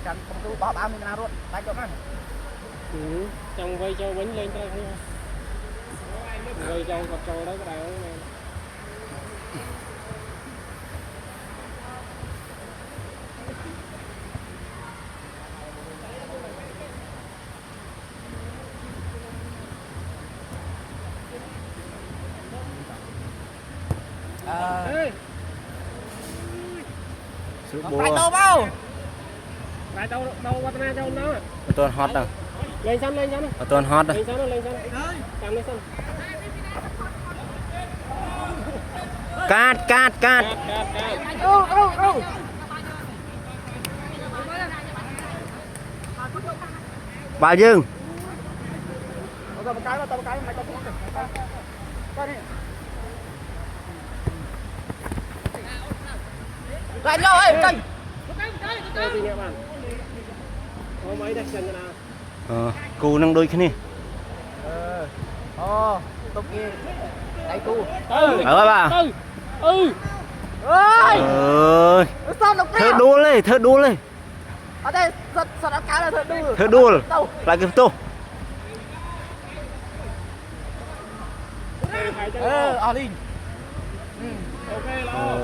Chẳng công tu bỏ bao mình nào luôn, tay cho ăn. Trong vây cho bánh lên cho không. Vây trong cặp trâu đó cái này. Phải đâu bao? Phải đâu qua tana đâu nó. Tuần hot đâu. Lên sân. Tuần hot đâu. Lên sân. Cầm lên sân. Cát. Bao dương. Tao một cái mày tao xuống. Coi đi. Lại nhau ơi, chân. Đây thì nha bạn. Có mấy đặt chân nào. Cù năng đôi cái này. Tốt kia. Đây cu. Ở bà. Ơi. Sao độc Thơ đua lên. Ở đây sao đã cá là thơ đua. Thơ đua. Lại cái tô. Linh. Ok lo.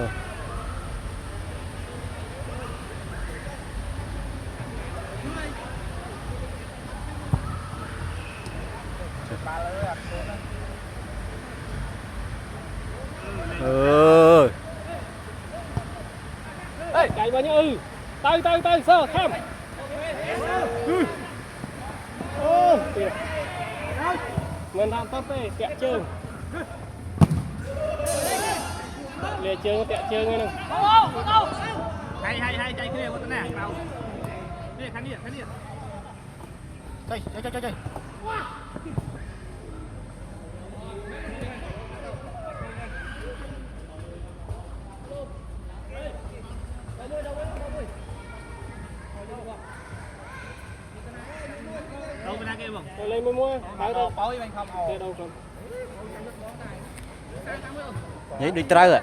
Chạy bao nhiêu tay sơ tham mình làm tốt đây kẹt chân lìa chân kẹt chân nghe nè Hay chạy cái này con nè nào đây khán điện chơi đâu bên kia bông lên mua đâu bói bên không kia đâu còn Vậy đi trái rồi.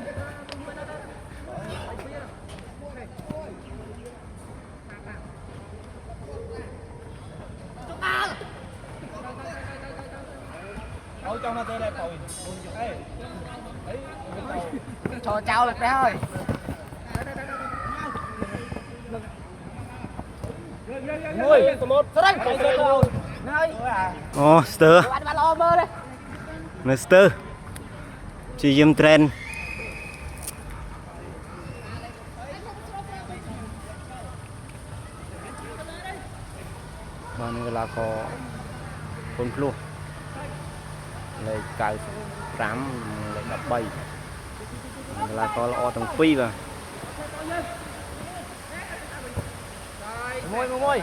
Ôi cho nó tới đây bồi cho trao được ra rồi ngồi một đây Stir. bạn lo mơ đây Stir. Chị dùm trend. Bạn là có con flu. Lấy cài 5 lấy 13. Là có lo trong phi và môi